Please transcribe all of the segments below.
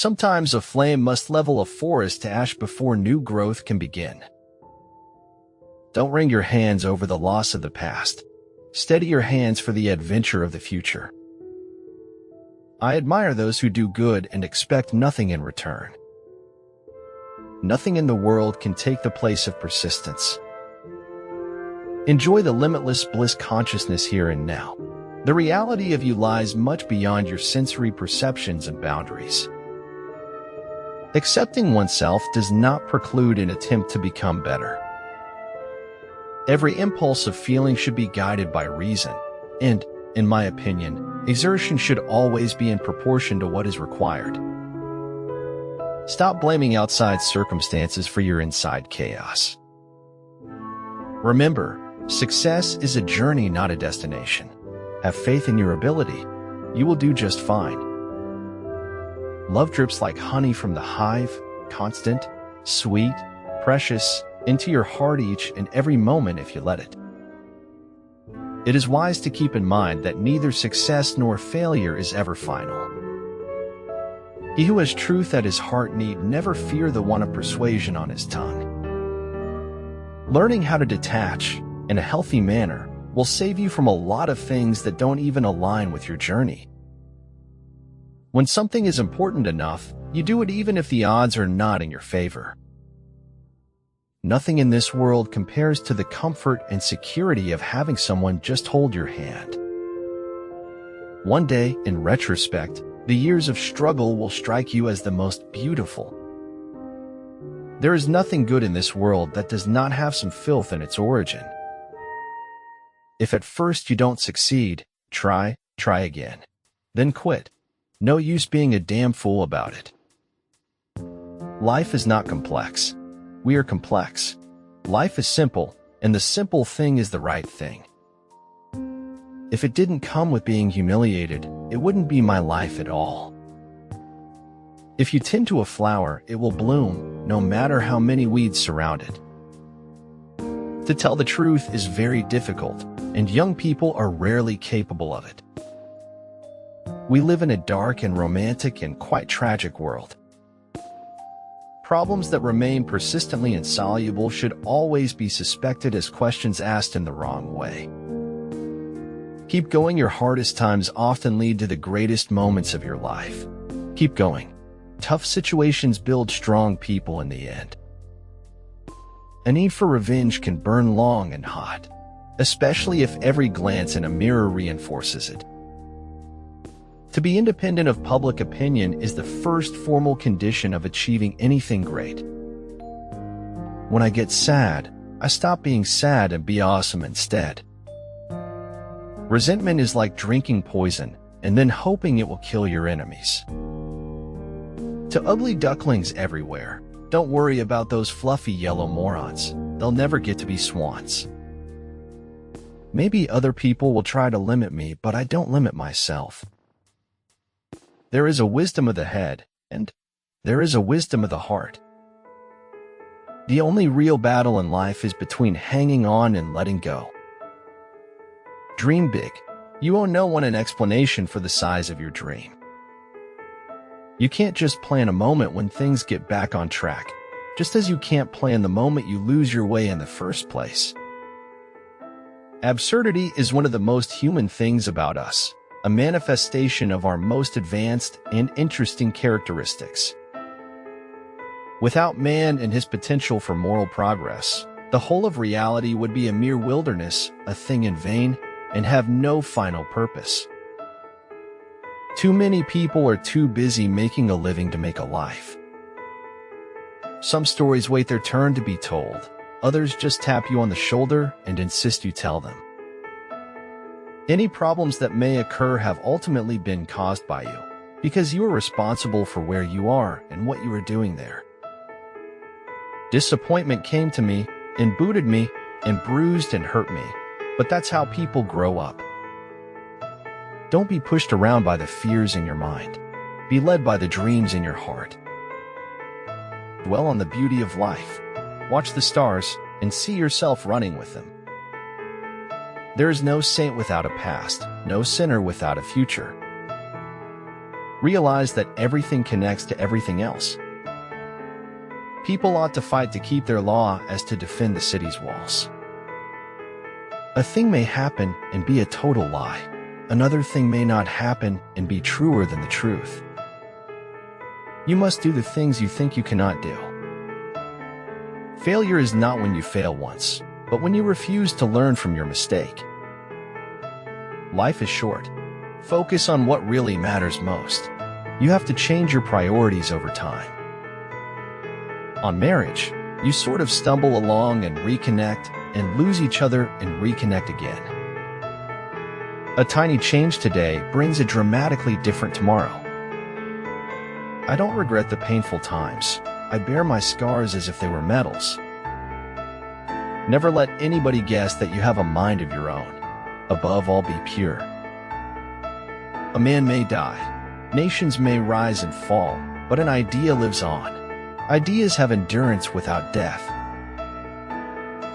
Sometimes a flame must level a forest to ash before new growth can begin. Don't wring your hands over the loss of the past. Steady your hands for the adventure of the future. I admire those who do good and expect nothing in return. Nothing in the world can take the place of persistence. Enjoy the limitless bliss consciousness here and now. The reality of you lies much beyond your sensory perceptions and boundaries. Accepting oneself does not preclude an attempt to become better. Every impulse of feeling should be guided by reason, and, in my opinion, exertion should always be in proportion to what is required. Stop blaming outside circumstances for your inside chaos. Remember, success is a journey, not a destination. Have faith in your ability. You will do just fine. Love drips like honey from the hive, constant, sweet, precious, into your heart each and every moment if you let it. It is wise to keep in mind that neither success nor failure is ever final. He who has truth at his heart need never fear the one of persuasion on his tongue. Learning how to detach, in a healthy manner, will save you from a lot of things that don't even align with your journey. When something is important enough, you do it even if the odds are not in your favor. Nothing in this world compares to the comfort and security of having someone just hold your hand. One day, in retrospect, the years of struggle will strike you as the most beautiful. There is nothing good in this world that does not have some filth in its origin. If at first you don't succeed, try again. Then quit. No use being a damn fool about it. Life is not complex. We are complex. Life is simple, and the simple thing is the right thing. If it didn't come with being humiliated, it wouldn't be my life at all. If you tend to a flower, it will bloom, no matter how many weeds surround it. To tell the truth is very difficult, and young people are rarely capable of it. We live in a dark and romantic and quite tragic world. Problems that remain persistently insoluble should always be suspected as questions asked in the wrong way. Keep going. Your hardest times often lead to the greatest moments of your life. Keep going. Tough situations build strong people in the end. A need for revenge can burn long and hot, especially if every glance in a mirror reinforces it. To be independent of public opinion is the first formal condition of achieving anything great. When I get sad, I stop being sad and be awesome instead. Resentment is like drinking poison and then hoping it will kill your enemies. To ugly ducklings everywhere, don't worry about those fluffy yellow morons. They'll never get to be swans. Maybe other people will try to limit me, but I don't limit myself. There is a wisdom of the head, and there is a wisdom of the heart. The only real battle in life is between hanging on and letting go. Dream big. You owe no one an explanation for the size of your dream. You can't just plan a moment when things get back on track, just as you can't plan the moment you lose your way in the first place. Absurdity is one of the most human things about us, a manifestation of our most advanced and interesting characteristics. Without man and his potential for moral progress, the whole of reality would be a mere wilderness, a thing in vain, and have no final purpose. Too many people are too busy making a living to make a life. Some stories wait their turn to be told. Others just tap you on the shoulder and insist you tell them. Any problems that may occur have ultimately been caused by you, because you are responsible for where you are and what you are doing there. Disappointment came to me, and booted me, and bruised and hurt me, but that's how people grow up. Don't be pushed around by the fears in your mind. Be led by the dreams in your heart. Dwell on the beauty of life. Watch the stars, and see yourself running with them. There is no saint without a past, no sinner without a future. Realize that everything connects to everything else. People ought to fight to keep their law as to defend the city's walls. A thing may happen and be a total lie. Another thing may not happen and be truer than the truth. You must do the things you think you cannot do. Failure is not when you fail once, but when you refuse to learn from your mistake. Life is short. Focus on what really matters most. You have to change your priorities over time. On marriage, you sort of stumble along and reconnect, and lose each other and reconnect again. A tiny change today brings a dramatically different tomorrow. I don't regret the painful times. I bear my scars as if they were medals. Never let anybody guess that you have a mind of your own. Above all, be pure. A man may die, nations may rise and fall, but an idea lives on. Ideas have endurance without death.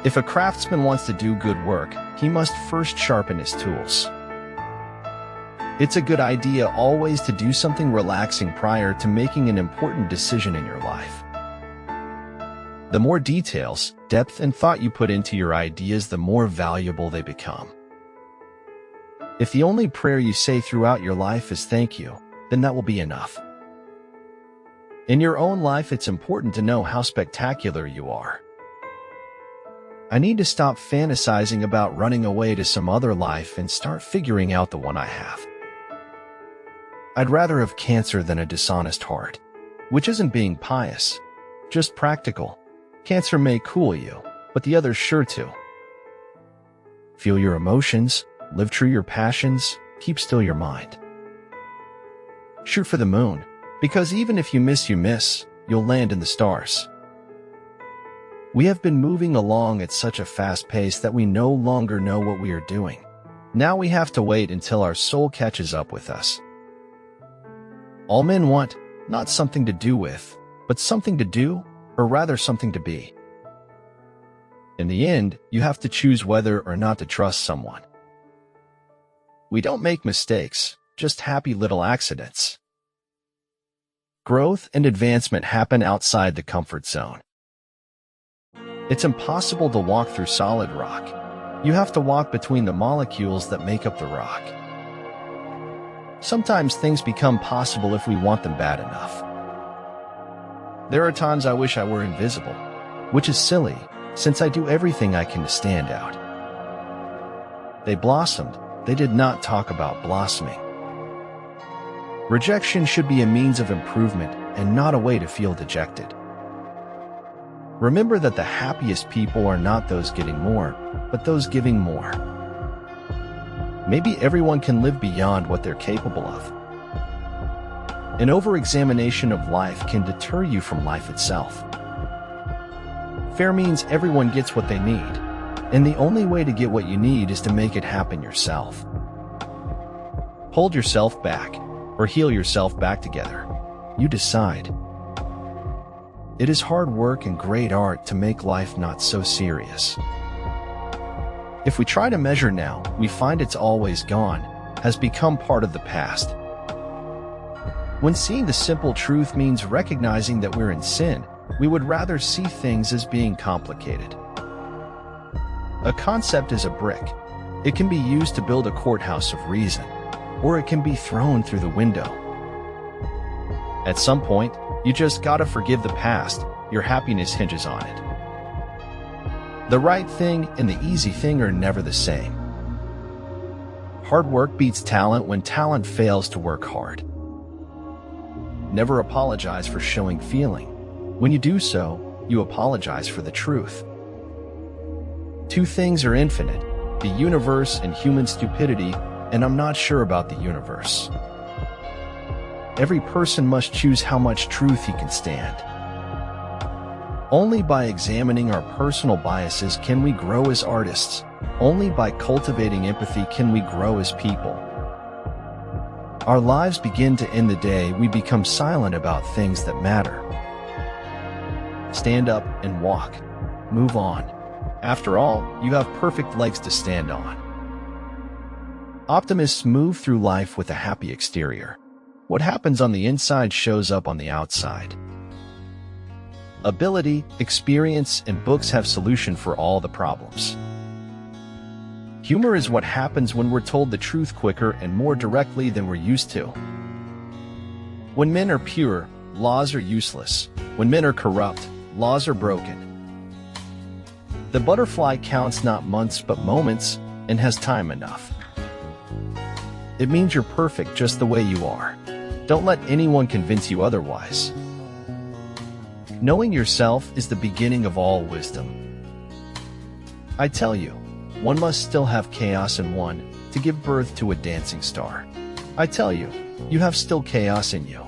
If a craftsman wants to do good work, he must first sharpen his tools. It's a good idea always to do something relaxing prior to making an important decision in your life. The more details, depth, and thought you put into your ideas, the more valuable they become. If the only prayer you say throughout your life is thank you, then that will be enough. In your own life, it's important to know how spectacular you are. I need to stop fantasizing about running away to some other life and start figuring out the one I have. I'd rather have cancer than a dishonest heart, which isn't being pious, just practical. Cancer may cool you, but the other's sure to. Feel your emotions, live true your passions, keep still your mind. Shoot for the moon, because even if you miss, you'll land in the stars. We have been moving along at such a fast pace that we no longer know what we are doing. Now we have to wait until our soul catches up with us. All men want, not something to do with, but something to do, or rather something to be. In the end, you have to choose whether or not to trust someone. We don't make mistakes, just happy little accidents. Growth and advancement happen outside the comfort zone. It's impossible to walk through solid rock. You have to walk between the molecules that make up the rock. Sometimes things become possible if we want them bad enough. There are times I wish I were invisible, which is silly, since I do everything I can to stand out. They blossomed. They did not talk about blossoming. Rejection should be a means of improvement and not a way to feel dejected. Remember that the happiest people are not those getting more, but those giving more. Maybe everyone can live beyond what they're capable of. An over-examination of life can deter you from life itself. Fair means everyone gets what they need, and the only way to get what you need is to make it happen yourself. Hold yourself back, or heal yourself back together. You decide. It is hard work and great art to make life not so serious. If we try to measure now, we find it's always gone, has become part of the past. When seeing the simple truth means recognizing that we're in sin, we would rather see things as being complicated. A concept is a brick. It can be used to build a courthouse of reason, or it can be thrown through the window. At some point, you just gotta forgive the past. Your happiness hinges on it. The right thing and the easy thing are never the same. Hard work beats talent when talent fails to work hard. Never apologize for showing feeling. When you do so, you apologize for the truth. Two things are infinite, the universe and human stupidity, and I'm not sure about the universe. Every person must choose how much truth he can stand. Only by examining our personal biases can we grow as artists. Only by cultivating empathy can we grow as people. Our lives begin to end the day we become silent about things that matter. Stand up and walk. Move on. After all, you have perfect legs to stand on. Optimists move through life with a happy exterior. What happens on the inside shows up on the outside. Ability, experience, and books have solution for all the problems. Humor is what happens when we're told the truth quicker and more directly than we're used to. When men are pure, laws are useless. When men are corrupt, laws are broken. The butterfly counts not months but moments and has time enough. It means you're perfect just the way you are. Don't let anyone convince you otherwise. Knowing yourself is the beginning of all wisdom. I tell you, one must still have chaos in one to give birth to a dancing star. I tell you, you have still chaos in you.